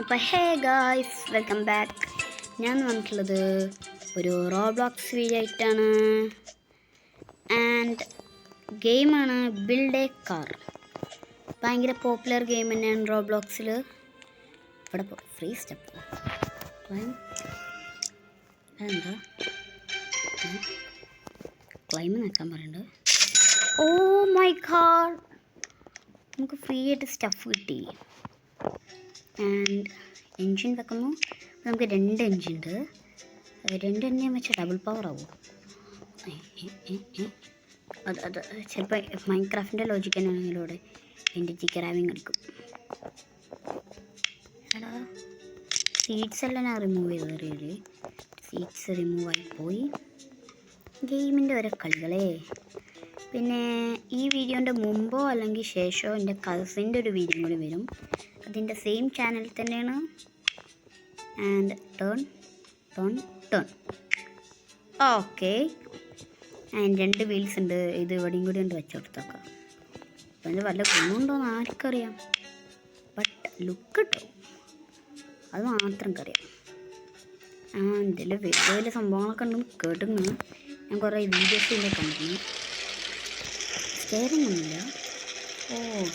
അപ്പോൾ hey guys, welcome back. ഞാൻ വന്നിട്ടുള്ളത് ഒരു റോബ്ലോക്സ് വീഡിയോ ആയിട്ടാണ്. ആൻഡ് ഗെയിമാണ് ബിൽഡ് എ കാർ. ഭയങ്കര പോപ്പുലർ ഗെയിം തന്നെയാണ് റോബ്ലോക്സിൽ. ഇവിടെ ഫ്രീ സ്റ്റെപ്പ് അതെന്താ ക്ലൈം നിൽക്കാൻ പറയുന്നുണ്ട്. ഓ മൈ ഗോഡ്, നമുക്ക് ഫ്രീ ആയിട്ട് സ്റ്റഫ് കിട്ടി. ആൻഡ് എൻജിൻ വെക്കുന്നു. നമുക്ക് 2 എൻജിൻ ഉണ്ട്. 2 എണ്ണയും വെച്ച് ഡബിൾ പവർ ആവും. അത് ചിലപ്പോൾ മൈൻക്രാഫ്റ്റിൻ്റെ ലോജിക്ക് തന്നെയാണെങ്കിലും ഇവിടെ എൻ്റെ ജിക്കറാവിങ് എടുക്കും. എടാ, സീഡ്സ് എല്ലാം ഞാൻ റിമൂവ് ചെയ്ത് അറിയില്ലേ. സീഡ്സ് റിമൂവ് ആയിപ്പോയി. ഗെയിമിൻ്റെ ഓരോ കളികളെ. പിന്നെ ഈ വീഡിയോൻ്റെ മുമ്പോ അല്ലെങ്കിൽ ശേഷമോ എൻ്റെ കസിൻ്റെ ഒരു വീഡിയോ കൂടി വരും. അതിൻ്റെ സെയിം ചാനൽ തന്നെയാണ്. And turn okay. And 2 wheels ഉണ്ട്. ഇത് ഇവിടെയും കൂടി ഉണ്ട് വെച്ച് കൊടുത്തേക്കാം. അപ്പം അതിൽ വല്ല ഗുണമുണ്ടോയെന്ന് ആർക്കറിയാം. ബട്ട് ലുക്ക് കിട്ടും, അത് മാത്രം അറിയാം. ഇതിൽ വലിയ വലിയ സംഭവങ്ങളൊക്കെ ഉണ്ടെന്ന് കേട്ടിരുന്നു. ഞാൻ കുറേ വീഡിയോസിലൊക്കെ കണ്ടിരുന്നു. സ്റ്റിയറിംഗ് ഒന്നുമില്ല.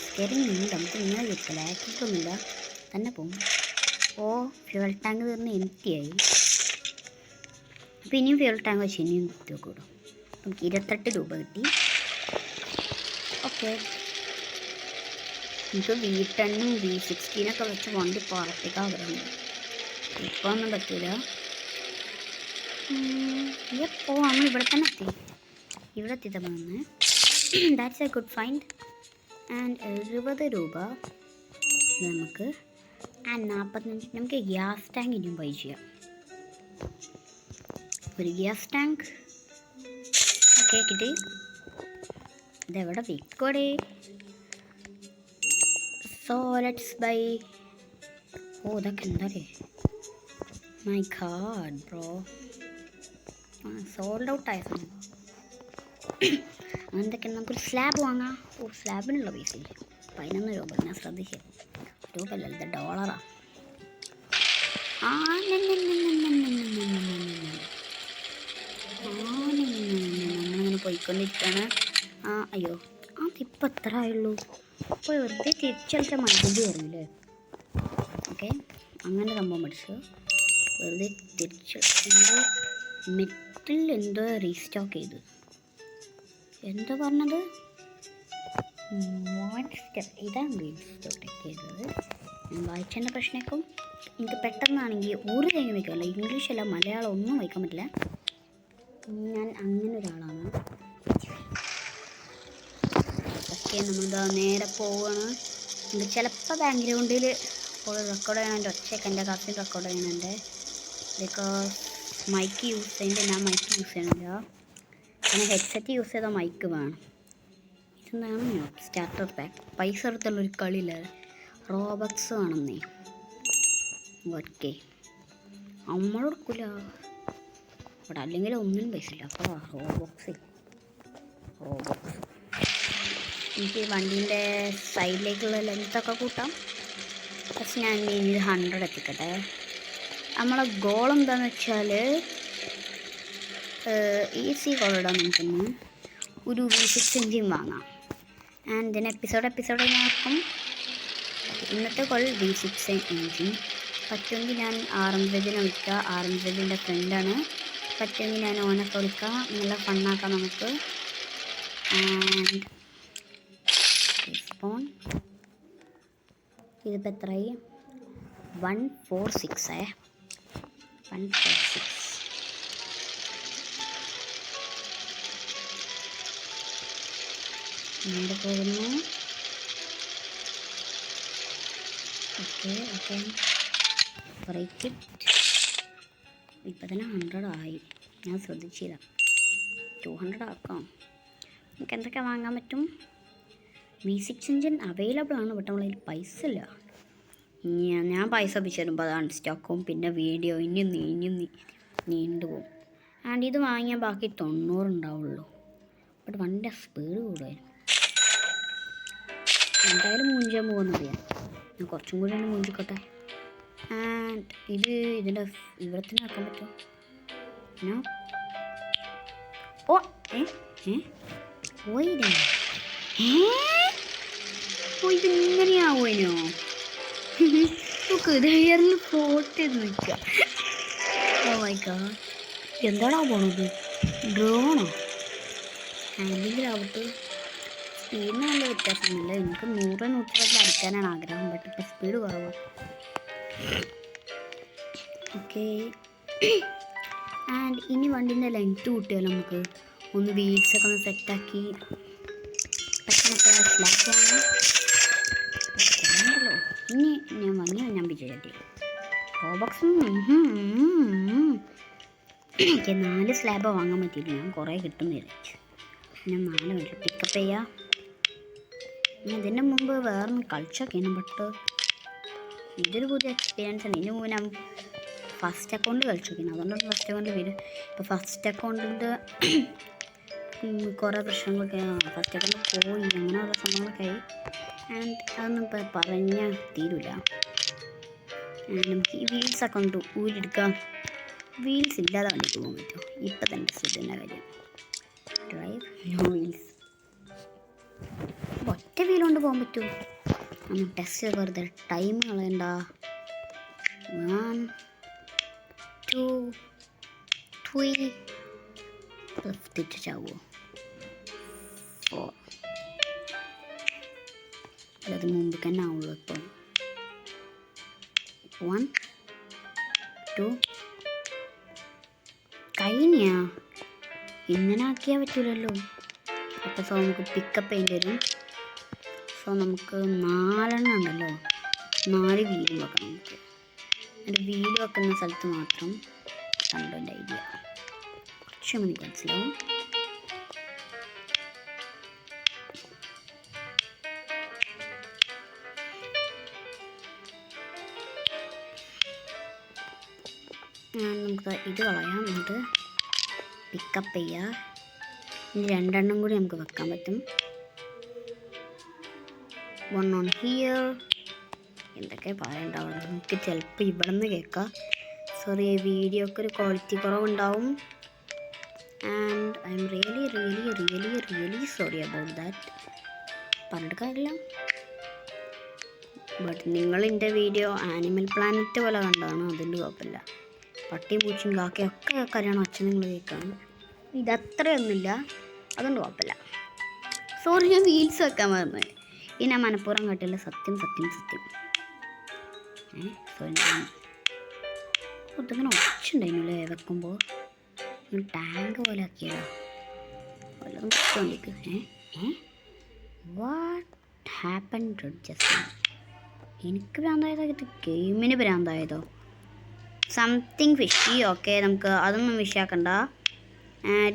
സ്റ്റിയറിംഗ് ഉണ്ട്, നമുക്ക് ഇങ്ങനെ കിട്ടില്ല. ആക്സിഡൊന്നുമില്ല, തന്നെ പോകും. ഫ്യൂൽ ടാങ്ക് തീർന്ന് എംറ്റിയായി. അപ്പോൾ ഇനിയും ഫ്യൂൽ ടാങ്ക് വെച്ച് ഇനിയും കുത്തി കൂടും. നമുക്ക് 28 രൂപ കിട്ടി. ഓക്കെ, നമുക്ക് V10 V16 വെച്ച് വണ്ടി പുറത്തേക്ക് ആഗ്രഹമുണ്ട്. ഇപ്പോൾ ഒന്നും പറ്റില്ല. നമ്മൾ ഇവിടെ തന്നെ എത്തി. ഇവിടെ എത്തി തന്നെ. That's A good find. And 70 രൂപ നമുക്ക്. ആൻഡ് 45 നമുക്ക് ഗ്യാസ് ടാങ്ക് ഇനിയും ബൈ ചെയ്യാം. ഒരു ഗ്യാസ് ടാങ്ക് ഓക്കെ കിട്ടി. ഇതെവിടെ വിൽക്കോടെ? So let's buy. ഇതൊക്കെ എന്താ my god bro, sold out ആയ സംഭവം. അങ്ങനത്തൊക്കെ നമുക്കൊരു സ്ലാബ് വാങ്ങാം. സ്ലാബിനുള്ള പൈസ ഇല്ല. 11 രൂപ. ഞാൻ ശ്രദ്ധിച്ചു, രൂപയല്ല, ഇത് ഡോളറാ. നമ്മളിങ്ങനെ പോയിക്കൊണ്ടിരിക്കുകയാണ്. അയ്യോ, അതിപ്പോൾ എത്ര ആയുള്ളൂ. അപ്പോൾ വെറുതെ തിരിച്ചടിച്ച മൈൻഡ് കയറില്ലേ. ഓക്കെ, അങ്ങനെ സംഭവം പഠിച്ചു. വെറുതെ തിരിച്ച് എന്തോ മെറ്റിൽ എന്തോ റീസ്റ്റോക്ക് ചെയ്തു. എന്താ പറഞ്ഞത്? മോൺസ്റ്റർ ഇതാണ് റീസ്റ്റോക്ക് ചെയ്തത്. ഞാൻ വായിച്ചതിൻ്റെ പ്രശ്നമൊക്കെ എനിക്ക് പെട്ടെന്നാണെങ്കിൽ ഒരു കൈ വയ്ക്കാമല്ലോ. ഇംഗ്ലീഷല്ല മലയാളം ഒന്നും വയ്ക്കാൻ പറ്റില്ല. ഞാൻ അങ്ങനെ ഒരാളാണ്. ഓക്കെ, നമ്മളിതാ നേരെ പോവുകയാണ്. എനിക്ക് ചിലപ്പോൾ ബാക്ക്ഗ്രൗണ്ടിൽ റെക്കോർഡ് ചെയ്യണം. എൻ്റെ ഒച്ചയൊക്കെ എൻ്റെ കസിൻ റെക്കോർഡ് ചെയ്യുന്നുണ്ട്. ബിക്കോസ് മൈക്ക് യൂസ് ചെയ്യുന്നുണ്ട്. ഞാൻ മൈക്ക് യൂസ് ചെയ്യണില്ല. പിന്നെ ഹെഡ്സെറ്റ് യൂസ് ചെയ്താൽ മൈക്ക് വേണം. ഇതെന്താണ് സ്റ്റാർട്ടർ പാക്ക്. പൈസ എടുത്തുള്ളൊരു കളിയില്ല, റോബക്സ് വേണമെന്നേ. ഓക്കെ, നമ്മളെടുക്കില്ല ഇവിടെ, അല്ലെങ്കിൽ ഒന്നിനും പൈസ ഇല്ല. അപ്പോൾ റോബോക്സ് എനിക്ക് വണ്ടീൻ്റെ സൈഡിലേക്കുള്ള ലെങ്ത്തൊക്കെ കൂട്ടാം. പക്ഷെ ഞാൻ ഇനി 100 എത്തിക്കട്ടെ. നമ്മളെ ഗോൾ എന്താണെന്ന് വെച്ചാൽ ഈസി ഗോളിടാൻ നമുക്കൊന്ന് ഒരു V6 എൻജിൻ വാങ്ങാം. ആൻഡ് ഇതിന് എപ്പിസോഡ് നോക്കും. ഇന്നത്തെ ഗോൾ V6 എൻജിൻ. പറ്റുമെങ്കിൽ ഞാൻ RMZ വിളിക്കുക. RMZൻ്റെ ഫ്രണ്ടാണ്. പറ്റുമെങ്കിൽ ഞാൻ ഓനൊക്കെ വിളിക്കാം. നല്ല ഫണ്ണാക്കാം നമുക്ക്. ആൻഡ് സ്പോൺ ഇതിപ്പോൾ എത്രയായി? 146. 146. നേരെ പോകുന്നു. Okay break it. ഇപ്പം തന്നെ 100 ആയി. ഞാൻ ശ്രദ്ധിച്ചില്ല. 200 ആക്കാം. നമുക്ക് എന്തൊക്കെ വാങ്ങാൻ പറ്റും? V6 എൻജിൻ അവൈലബിൾ ആണ്, ബട്ട് നമ്മളതിൽ പൈസ ഇല്ല. ഞാൻ പൈസ ഒപ്പിച്ച് തരുമ്പോൾ അതാണ് സ്റ്റോക്കും. പിന്നെ വീഡിയോ ഇനിയും നീണ്ടുപോകും. ആൻഡ് ഇത് വാങ്ങിയാൽ ബാക്കി 90 ഉണ്ടാവുള്ളൂ. ബട്ട് വണ്ടി സ്പീഡ് കൂടുതലായിരുന്നു. എന്തായാലും മൂഞ്ചാൻ പോകുന്നറിയാം. ഞാൻ കുറച്ചും കൂടി ഒന്ന് മൂഞ്ചിക്കോട്ടെ. ആൻഡ് ഇതിൻ്റെ ഇവിടെ തന്നെ ആക്കാൻ പറ്റുമോ? നോ. ഓ ഇതിങ്ങനെയാവുമോ? നമുക്ക് ഹെയറിൽ ഫോട്ടോ ചെയ്ത് നിൽക്കുക. ഓ മൈ ഗോഡ്, എന്താണോ പോണത്? ഡ്രോണോ? ഹാൻഡിലാവട്ടെ. സ്പീഡിന് നല്ല വ്യത്യാസമൊന്നുമില്ല. എനിക്ക് 100-120 അടിക്കാനാണ് ആഗ്രഹം, ബട്ട് ഇപ്പം സ്പീഡ് കുറവാണ്. ഓക്കെ, ആൻഡ് ഇനി വണ്ടിൻ്റെ ലെങ്ത്ത് കൂട്ടിയാലോ നമുക്ക്? ഒന്ന് വീൽസൊക്കെ ഒന്ന് സെറ്റാക്കി പെട്ടെന്ന് ഫ്ലാറ്റ് വാങ്ങാം. ഇനി ഞാൻ വിചാരിച്ചു റോബോക്സ് എനിക്ക് 4 സ്ലാബ് വാങ്ങാൻ പറ്റിയില്ല. ഞാൻ കുറേ കിട്ടും വിചാരിച്ചു. ഞാൻ 4 മിനിറ്റ് പിക്കപ്പ് ചെയ്യാം. ഞാൻ ഇതിൻ്റെ മുമ്പ് വേറൊന്ന് കളിച്ചൊക്കെയാണ്, ബട്ട് ഇതൊരു പുതിയ എക്സ്പീരിയൻസ് ആണ്. ഇതിന് മുമ്പ് ഞാൻ ഫസ്റ്റ് അക്കൗണ്ട് കളിച്ചോക്കിയാണ്, അതുകൊണ്ടാണ് ഫസ്റ്റ് അക്കൗണ്ട് വരും. ഇപ്പോൾ ഫസ്റ്റ് അക്കൗണ്ടിൻ്റെ കുറേ പ്രശ്നങ്ങളൊക്കെ ഫസ്റ്റ് അക്കൗണ്ട് പോയി, അങ്ങനെയുള്ള സംഭവങ്ങളൊക്കെ ആയി. ആൻഡ് അതൊന്നും ഇപ്പോൾ പറഞ്ഞാൽ തീരില്ല. നമുക്ക് ഈ വീൽസ് അക്കൗണ്ട് ഊരിയെടുക്കാം. വീൽസ് ഇല്ലാതെ വണ്ടിക്ക് പോകാൻ പറ്റുമോ? ഇപ്പം തന്നെ സുഖൻ്റെ കാര്യം. Drive no wheels. ഒറ്റ വീൽ കൊണ്ട് പോകാൻ പറ്റുമോ? നമ്മൾ ടെസ്റ്റ് വെറുതെ ടൈം കളയണ്ട. 1 2 3 തിരിച്ചാവോ? 4. അത് മുമ്പ് തന്നെ ആവുള്ളൂ. ഇപ്പം 1 2 കഴിഞ്ഞാ ഇങ്ങനെ ആക്കിയാൽ പറ്റൂലല്ലോ. അപ്പോൾ നമുക്ക് പിക്കപ്പ് ചെയ്യേണ്ടി വരും. സോ നമുക്ക് 4 എണ്ണം ഉണ്ടല്ലോ, 4 വീല് വെക്കണം നമുക്ക്. അതിൻ്റെ വീല് വെക്കുന്ന സ്ഥലത്ത് മാത്രം കണ്ടു എൻ്റെ ഐഡിയ. കുറച്ച് മണി മനസ്സിലാവും. നമുക്ക് ഇത് കളയാം, നമുക്ക് പിക്കപ്പ് ചെയ്യാം. ഇനി 2 എണ്ണം കൂടി നമുക്ക് വെക്കാൻ പറ്റും. 1 on here. എന്തൊക്കെ പറയണ്ടാവും, നമുക്ക് ചിലപ്പോൾ ഇവിടെ നിന്ന് കേൾക്കാം. സോറി, വീഡിയോക്ക് ഒരു ക്വാളിറ്റി കുറവുണ്ടാവും. And I'm really sorry about that. പറഞ്ഞിട്ട് കാര്യമില്ല. ബട്ട് നിങ്ങളെൻ്റെ വീഡിയോ ആനിമൽ പ്ലാനറ്റ് പോലെ കണ്ടതാണ്, അതിൻ്റെ കുഴപ്പമില്ല. പട്ടിയും പൂച്ചയും കാക്കയൊക്കെ കരയണം അച്ഛൻ നിങ്ങൾ കേൾക്കാണ്. ഇതത്രയൊന്നുമില്ല, അതുകൊണ്ട് കുഴപ്പമില്ല. സോറി, ഞാൻ വീൽസ് വെക്കാൻ പറഞ്ഞത്. ഈ ഞാൻ മനഃപൂർവ്വം കേട്ടില്ല. സത്യം. സോറി, ഇതിങ്ങനെ ഒച്ചുണ്ടായിരുന്നല്ലേ വെക്കുമ്പോൾ. ടാങ്ക് പോലെ ആക്കിയല്ലോ വല്ലതും വെച്ചോണ്ടിരിക്കും. What happened just? എനിക്ക് ഭ്രാന്തായതോ ഇത് ഗെയിമിന് ഭ്രാന്തായതോ? Something fishy. ഓക്കെ, നമുക്ക് അതൊന്നും വിഷയാക്കണ്ട.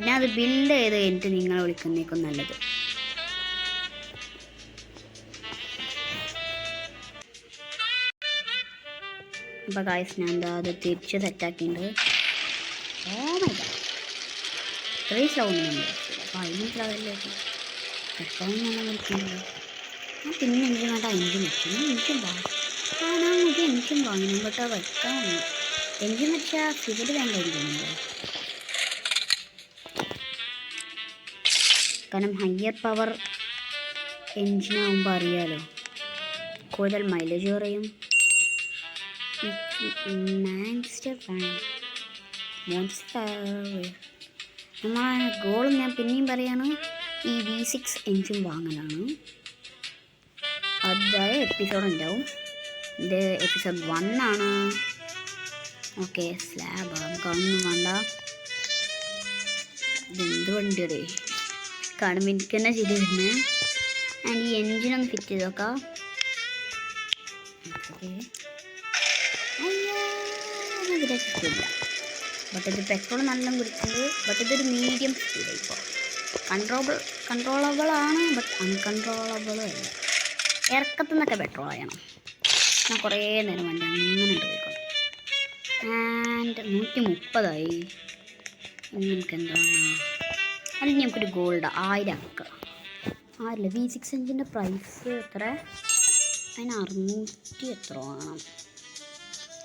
ഞാൻ അത് ബിൽഡ് ചെയ്ത് കഴിഞ്ഞിട്ട് നിങ്ങളെ വിളിക്കുന്നേക്കും നല്ലത്. അപ്പോൾ ഗായ്സ്, ഞാൻ എന്താ അത് തിരിച്ച് സെറ്റാക്കിയിട്ടുണ്ട്. ഓ മൈ ഗോഡ്, ഇത്രയും സ്ലോ ഒന്നും അപ്പോൾ അതിന് സ്ലോയിലേക്ക് പെട്ടെന്ന് വിളിക്കുന്നുണ്ടോ? ഞാൻ പിന്നെ എനിക്ക് വേണ്ട എഞ്ചിൻ വെച്ചു. എനിക്കും വാങ്ങണം, ബട്ട് അത് വെക്കാൻ വന്നു. എഞ്ചിൻ വെച്ചാൽ സിവിൽ വേണ്ട എഞ്ചിനുണ്ടോ? കാരണം ഹയർ പവർ എഞ്ചിനാകുമ്പോൾ അറിയാലോ, കൂടുതൽ മൈലേജ് കുറയും. നമ്മളെ ഗോളും ഞാൻ പിന്നെയും പറയാണ്, ഈ V6 എഞ്ചിൻ വാങ്ങലാണ്. അതായ എപ്പിസോഡ് ഉണ്ടാവും. ഇത് എപ്പിസോഡ് 1 ആണ്. ഓക്കെ, സ്ലാബ് നമുക്കൊന്നും വേണ്ട. ഇതെന്ത് വണ്ടിയുടെ കാണുമ്പോൾ എനിക്ക് തന്നെ ചെയ്ത് വരുന്നത്. ആൻഡ് ഈ എൻജിനൊന്ന് ഫിറ്റ് ചെയ്ത് നോക്കാം. ഓക്കെ, സ്പീഡില്ല, ബട്ട് ഇത് പെട്രോൾ നല്ല കുടിക്കുന്നുണ്ട്. ബട്ട് ഇതൊരു മീഡിയം സ്പീഡ്. ഇപ്പോൾ കൺട്രോളബിൾ ആണ്, ബട്ട് അൺകൺട്രോളബിളും അല്ല. ഇറക്കത്തു നിന്നൊക്കെ പെട്രോൾ ചെയ്യണം. ഞാൻ കുറേ നേരം വണ്ടി അങ്ങനെ പോയിക്കോളും. ആൻഡ് 130 ഇനി നമുക്ക് എന്താണ്, അല്ലെങ്കിൽ നമുക്കൊരു ഗോൾഡ് 1000 ആക്കുക. 1000 V6 എഞ്ചിൻ്റെ പ്രൈസ് എത്ര? അതിന് 600 എത്ര വേണം?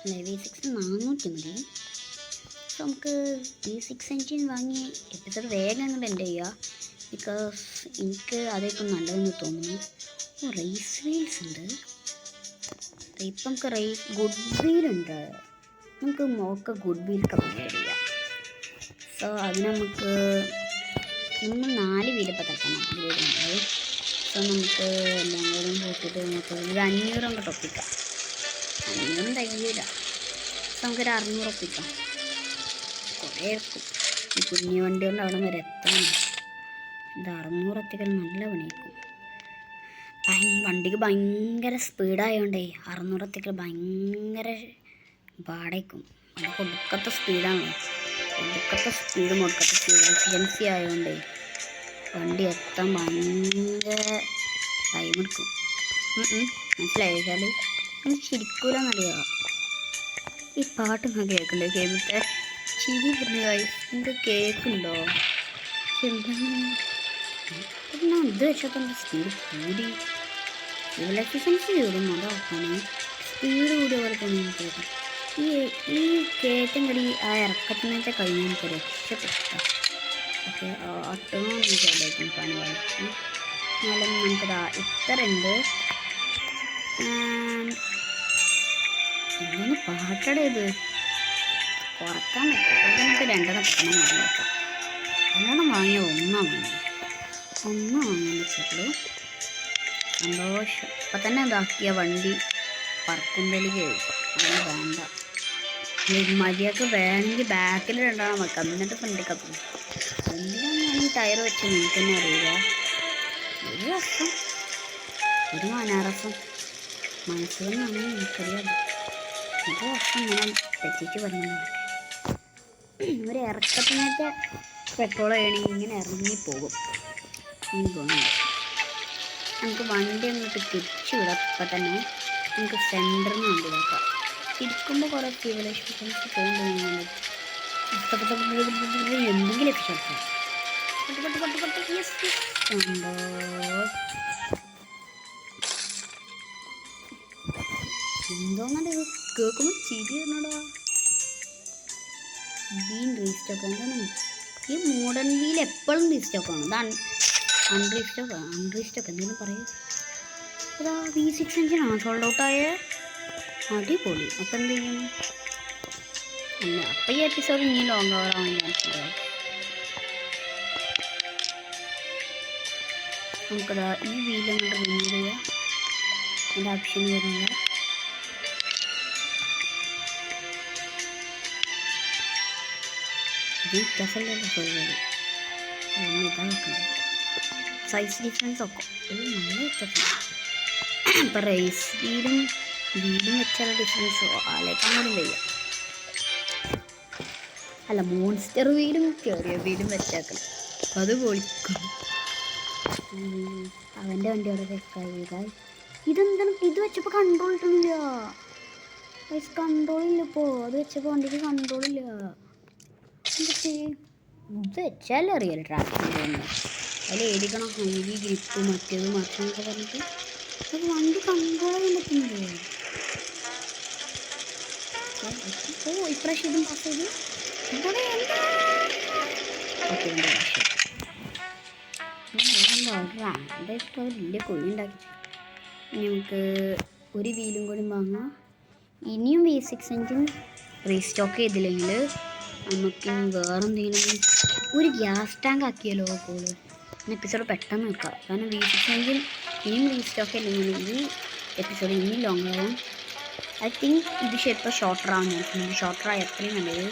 അല്ല V6 400 മതി. സോ നമുക്ക് V6 എൻജിൻ വാങ്ങി എപ്പിസോഡ് വേഗം അങ്ങോട്ട് എൻ്റെ ചെയ്യുക. ബിക്കോസ് എനിക്ക് അതൊക്കെ നല്ലതെന്ന് തോന്നുന്നു. റേസ് വീൽസ് ഉണ്ട്. ഇപ്പം നമുക്ക് ഗുഡ് വീലുണ്ട്. നമുക്ക് ഗുഡ് വീലൊക്കെ അപ്ഗ്രേഡ് ചെയ്യാം. സോ അതിന് നമുക്ക് 4 വീലിപ്പോൾ തക്കണം അപ്ഗ്രേഡ് ചെയ്യുന്നത്. സോ നമുക്ക് എല്ലാം കൂടെ പോയിട്ട് നമുക്ക് ഒരു 500 അങ്ങോട്ട് ഒപ്പിക്കാം. 500 തികയില്ല. സോ നമുക്കൊരു 600 ഒപ്പിക്കാം. കുറേ എടുക്കും. ഈ കുഞ്ഞു വണ്ടി കൊണ്ട് അവിടെ വരെ എത്തണം. ഇത് 600 എത്തിക്കാൻ നല്ല പണിയായിരിക്കും. വണ്ടിക്ക് ഭയങ്കര സ്പീഡായതുകൊണ്ടേ 600 എത്തിക്കൽ ഭയങ്കര പാടായിരിക്കും. നമുക്ക് ഒടുക്കത്തെ സ്പീഡാണ്. ഒടുക്കത്തെ സ്പീഡ് എഫിഷ്യൻസി ആയതുകൊണ്ടേ വണ്ടി എത്താൻ ഭയങ്കര ടൈം എടുക്കും. മനസ്സിലായാൽ എനിക്ക് ചിരിക്കൂലെന്നറിയാം. ഈ പാട്ടൊന്നും കേൾക്കണ്ടേ? കേൾക്കത്തെ ചിരി പറഞ്ഞായി എനിക്ക് കേൾക്കുന്നുണ്ടോ? എന്താണ് ഇത് വെച്ചപ്പോൾ എൻ്റെ സ്പീഡ് കൂടി. ഫ്യൂൽ എഫിഷ്യൻസി കൂടും. അതാക്കാണ് സ്പീഡ് കൂടിയ പോലെ തന്നെ എനിക്ക് ഈ കയറ്റം കടി ആ ഇറക്കത്തിനൊക്കെ കഴിഞ്ഞാൽ എനിക്ക് രക്ഷപ്പെട്ടു. ഓക്കെ ഒട്ടും എനിക്കല്ലായിരിക്കും പണി കളിച്ചു. എന്നാലും നമുക്കതാ ഇത്ര ഉണ്ട്. എങ്ങനെ പാട്ടട ഇത് കുറക്കാൻ പറ്റും. നമുക്ക് 2 പെട്ടെന്ന് വാങ്ങി വെക്കാം. 2 വാങ്ങിയ 1 വാങ്ങാൻ വെച്ചിട്ടുള്ളൂ. സന്തോഷം. അപ്പം തന്നെ ഇതാക്കിയ വണ്ടി പറക്കുന്തലിക്ക് അങ്ങനെ വേണ്ട. മര്യാദക്ക് വേണമെങ്കിൽ ബാക്കിൽ 2 വെക്കാം. എന്നിട്ട് ഫ്രണ്ടിൽ പോകും. എന്തിനാണ് ഞാൻ ഈ ടയർ വെച്ച് നിങ്ങൾക്ക് തന്നെ അറിയുക. ഒരു രസം, ഒരു മാനാരസം മനസ്സിൽ നിന്നാണ് എനിക്കറിയാം. ഒരു രസം ഞാൻ തെറ്റിച്ച് പറഞ്ഞു. ഒരു ഇറക്കത്തിനൊക്കെ പെട്രോൾ ചെയ്യണമെങ്കിൽ ഇങ്ങനെ ഇറങ്ങിപ്പോകും. നമുക്ക് വണ്ടി അങ്ങോട്ട് തിരിച്ചു വിടാം. ഇപ്പം തന്നെ നമുക്ക് സെൻറ്ററിൽ നിന്ന് വണ്ടി വെക്കാം. തിരിക്കുമ്പോൾ കുറേ ഫ്യൂൽ എഫിഷ്യൻസി പോകുന്നുണ്ട്. എന്തെങ്കിലും എഫിഷ്യൻസി എന്തോന്നല്ല കേൾക്കുമ്പോൾ ചിരി എന്നോടാ. വീൽ റീസ്റ്റോക്ക് എന്താണ് ഈ മോഡേൺ വീൽ എപ്പോഴും റീസ്റ്റോക്കാണ്. ഇത് അൺറീസ്റ്റോക്ക് എന്തെങ്കിലും പറയൂ. അതാ V6 എഞ്ചിനാണ് സോൾഡ് ഔട്ടായ അടിപൊളി. അപ്പം എന്ത് ചെയ്യും? അല്ല അപ്പം ഈ എപ്പിസോഡ് ഇനി ലോങ് ഓവറാവാൻ ചാൻസ്. നമുക്കതാ ഈ വീൽ അങ്ങോട്ട് റിമൂവ് ചെയ്യാം. അതിൻ്റെ ഓപ്ഷൻ വരുന്നില്ല. ഇത് വ്യത്യാസമല്ലല്ലോ സോൾവ് ഇതാക്കുന്നത്. സൈസ് ഡിഫറൻസ് ഒക്കെ ഇത് നല്ല വ്യത്യാസം. ഇപ്പം റേസ് വീലും വെച്ചുള്ള ഡിഫറൻസ് ആലേക്കാൻ കൂടി വയ്യ. അല്ല മോൺസ്റ്റർ വീലും ചെറിയ വീലും വെച്ചേക്കണം. അത് പൊളിക്കും. അവൻ്റെ വണ്ടി അവിടെ വെക്കായി. ഇതെന്താണ് ഇത് വെച്ചപ്പോൾ കൺട്രോൾ കിട്ടുന്നില്ല. കൺട്രോളില്ല. ഇപ്പോൾ അത് വെച്ചപ്പോൾ വണ്ടിക്ക് കൺട്രോളില്ല. ഇത് വെച്ചാൽ അറിയാലോ ട്രാക്ഷൻ പോകുന്നത്. അതിൽ എഴുതിക്കണം ഹൈവി ഗ്രിപ്പ് മറ്റേത് മറിച്ചെന്നൊക്കെ പറഞ്ഞിട്ട് അത് വണ്ടി കൺട്രോൾ ചെയ്യാൻ പറ്റുന്നില്ല. ഓ ഇപ്രാവശ്യം ഇതും പാസ് ചെയ്ത് ഓക്കെ വലിയ കൊഴി ഉണ്ടാക്കി. നമുക്ക് ഒരു വീലും കൂടി വാങ്ങാം. ഇനിയും V6 എഞ്ചിൻ റീസ്റ്റോക്ക് ചെയ്തില്ലെങ്കിൽ നമുക്ക് വേറെന്തെങ്കിലും ഒരു ഗ്യാസ് ടാങ്ക് ആക്കിയാലോ കോള് എപ്പിസോഡ് പെട്ടെന്ന് വെക്കാം. കാരണം V6 എഞ്ചിൻ ഇനിയും റീസ്റ്റോക്ക് അല്ലെങ്കിൽ ഈ എപ്പിസോഡ് ഇനിയും ലോങ് ആവും. ഐ തിങ്ക് ഇത് ഇപ്പോൾ ഷോർട്ടറാവും. ഞാൻ ഷോർട്ടറായി എത്രയും നല്ലത്.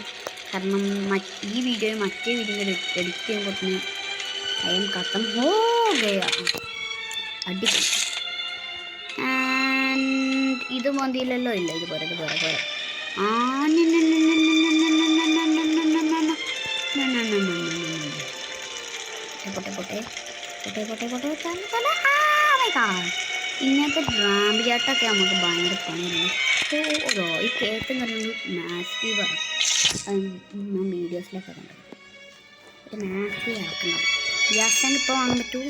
കാരണം ഈ വീഡിയോ മറ്റേ വീഡിയോ എഡിറ്റ് ചെയ്യുമ്പോഴത്തേന് അയം കത്തം അടിപൊളി. ആൻഡ് ഇത് മതിയില്ലല്ലോ. ഇല്ല ഇത് പോരെ ഇങ്ങനത്തെ ഡ്രാമ്പ് ചാട്ടൊക്കെ നമുക്ക് ഭയങ്കര പണിയാണ്. ഓരോ ഈ കേട്ടും കണ്ടുകൊണ്ട് മാസീവാണ്. ഞാൻ വീഡിയോസിലൊക്കെ കണ്ടത് ഒരു മാസീവ് ആക്കണം. ഗ്യാസ് ടാങ്ക് ഇപ്പോൾ വാങ്ങാൻ പറ്റുമോ?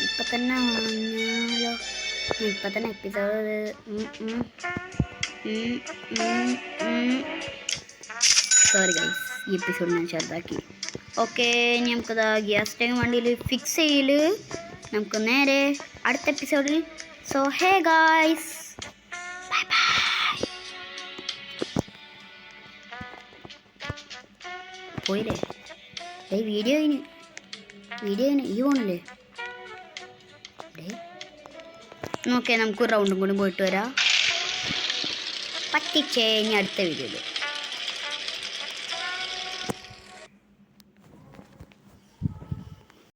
ഇപ്പം തന്നെ വാങ്ങിയാലോ? ഇപ്പം തന്നെ എപ്പിസോഡ് സോറി ഗൈസ്, ഈ എപ്പിസോഡ് ഞാൻ ചെറുതാക്കി. ഓക്കെ, ഇനി നമുക്കത് ഗ്യാസ് ടാങ്ക് വണ്ടിയിൽ ഫിക്സ് ചെയ്യൽ നമുക്ക് നേരെ അടുത്ത എപ്പിസോഡിൽ. So hey guys, bye bye. പോയില്ലേ വീഡിയോയിന് ഈ പോണില്ലേ? ഓക്കെ, നമുക്ക് റൗണ്ടും കൂടി പോയിട്ട് വരാം. പറ്റിച്ചേ ഇനി അടുത്ത വീഡിയോയിൽ.